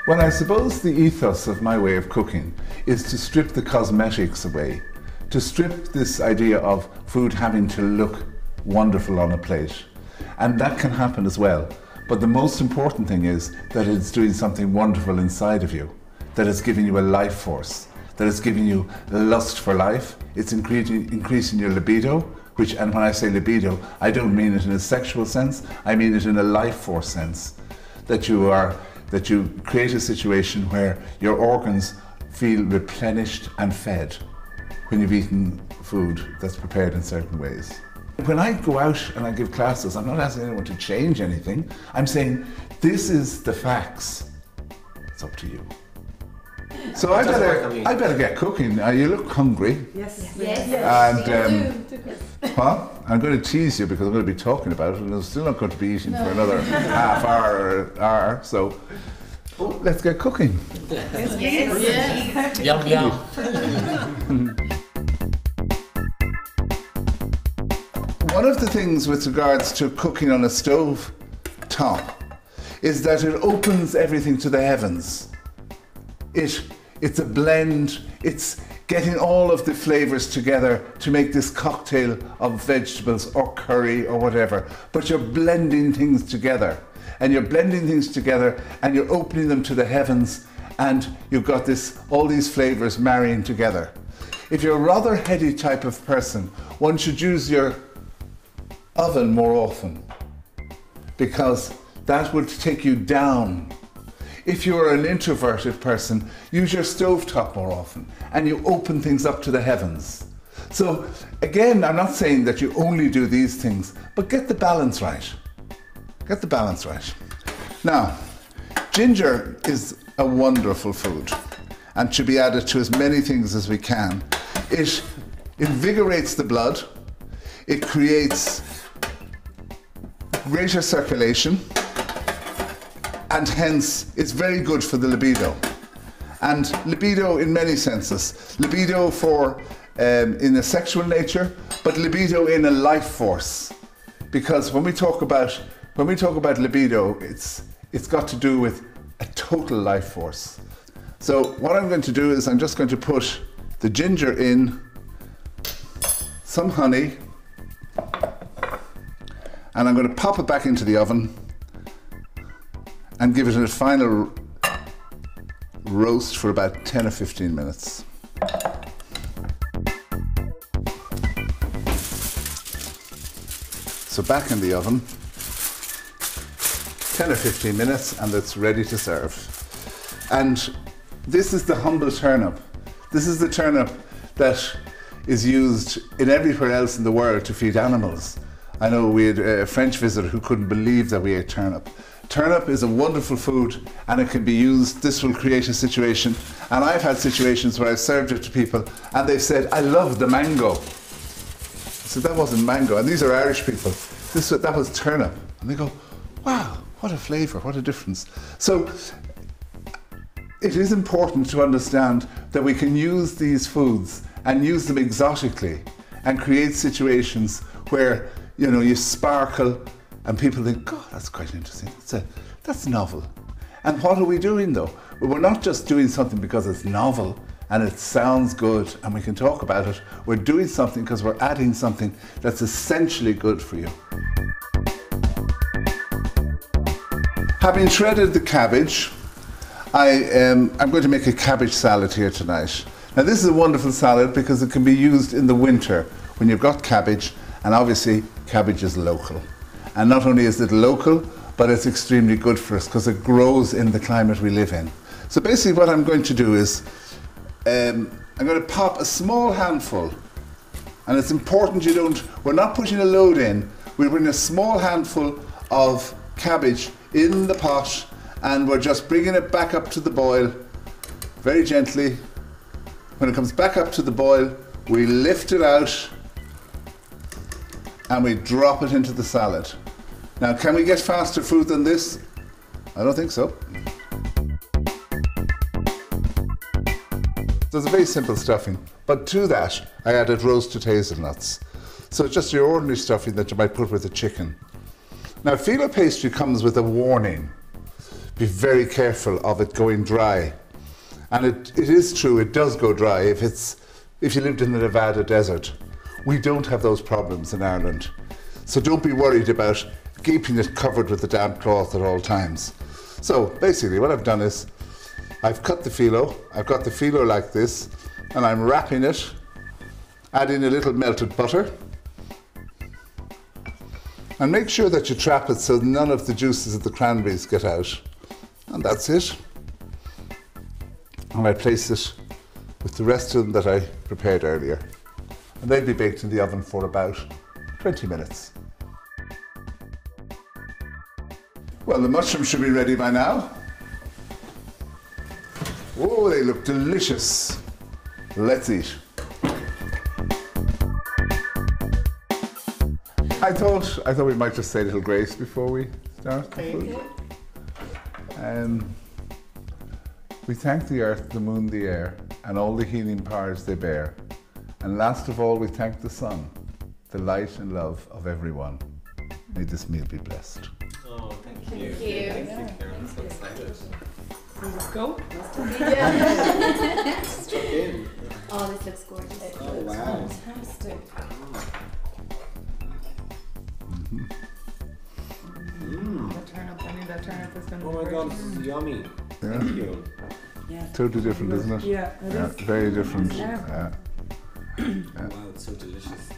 Well, I suppose the ethos of my way of cooking is to strip the cosmetics away, to strip this idea of food having to look wonderful on a plate. And that can happen as well. But the most important thing is that it's doing something wonderful inside of you, that it's giving you a life force, that it's giving you a lust for life, it's increasing your libido, and when I say libido, I don't mean it in a sexual sense, I mean it in a life force sense, that you create a situation where your organs feel replenished and fed when you've eaten food that's prepared in certain ways. When I go out and I give classes, I'm not asking anyone to change anything. I'm saying, this is the facts. It's up to you. So I better get cooking. You look hungry. Yes. And well, I'm going to tease you because I'm going to be talking about it, and I'm still not going to be eating for another half hour or hour. So let's get cooking. Yes. Yum yum. One of the things with regards to cooking on a stove top is that it opens everything to the heavens. It's a blend, it's getting all of the flavours together to make this cocktail of vegetables or curry or whatever, but you're blending things together, and you're blending things together and you're opening them to the heavens, and you've got all these flavours marrying together. If you're a rather heady type of person, one should use your oven more often, because that would take you down. If you're an introverted person, use your stovetop more often, and you open things up to the heavens. So again, I'm not saying that you only do these things, but get the balance right. Get the balance right. Now, ginger is a wonderful food and should be added to as many things as we can. It invigorates the blood, it creates greater circulation, and hence it's very good for the libido. And libido in many senses. Libido for in a sexual nature, but libido in a life force. Because when we talk about libido, it's got to do with a total life force. So what I'm going to do is I'm just going to put the ginger in, some honey, and I'm going to pop it back into the oven and give it a final roast for about 10 or 15 minutes. So back in the oven, 10 or 15 minutes, and it's ready to serve. And this is the humble turnip. This is the turnip that is used in everywhere else in the world to feed animals. I know we had a French visitor who couldn't believe that we ate turnip. Turnip is a wonderful food, and it can be used. This will create a situation, and I've had situations where I've served it to people and they've said, I love the mango. I said, that wasn't mango, and these are Irish people. That was turnip. And they go, wow, what a flavour, what a difference. So it is important to understand that we can use these foods and use them exotically and create situations where, you know, you sparkle and people think, God, that's quite interesting. That's novel. And what are we doing though? Well, we're not just doing something because it's novel and it sounds good and we can talk about it. We're doing something because we're adding something that's essentially good for you. Having shredded the cabbage, I'm going to make a cabbage salad here tonight. Now this is a wonderful salad because it can be used in the winter when you've got cabbage, and obviously cabbage is local. And not only is it local, but it's extremely good for us because it grows in the climate we live in. So basically what I'm going to do is, I'm going to pop a small handful, and it's important we're not putting a load in, we're putting a small handful of cabbage in the pot, and we're just bringing it back up to the boil very gently. When it comes back up to the boil, we lift it out and we drop it into the salad. Now, can we get faster food than this? I don't think so. So it's a very simple stuffing, but to that I added roasted hazelnuts. So it's just your ordinary stuffing that you might put with a chicken. Now, filo pastry comes with a warning, be very careful of it going dry. And it is true, it does go dry if you lived in the Nevada desert. We don't have those problems in Ireland. So don't be worried about keeping it covered with a damp cloth at all times. So basically what I've done is I've cut the phyllo, I've got the phyllo like this, and I'm wrapping it, adding a little melted butter. And make sure that you trap it so none of the juices of the cranberries get out. And that's it. And I place it with the rest of them that I prepared earlier. And they'll be baked in the oven for about 20 minutes. Well, the mushrooms should be ready by now. Oh, they look delicious. Let's eat. I thought we might just say a little grace before we start the food. We thank the earth, the moon, the air, and all the healing powers they bear. And last of all, we thank the sun, the light and love of everyone. May this meal be blessed. Oh, thank you. Thank you. Thank you, Ciaran. I'm so excited. Let's go. Stuck in. Oh, this looks gorgeous. Oh, wow. Fantastic. That turnip, I knew that turnip was going to Oh be my god, this is yummy. Yeah. Thank you. Yeah. Totally different, isn't it? Yeah, it is. Very different. Yeah. Yeah. Wow, it's so delicious.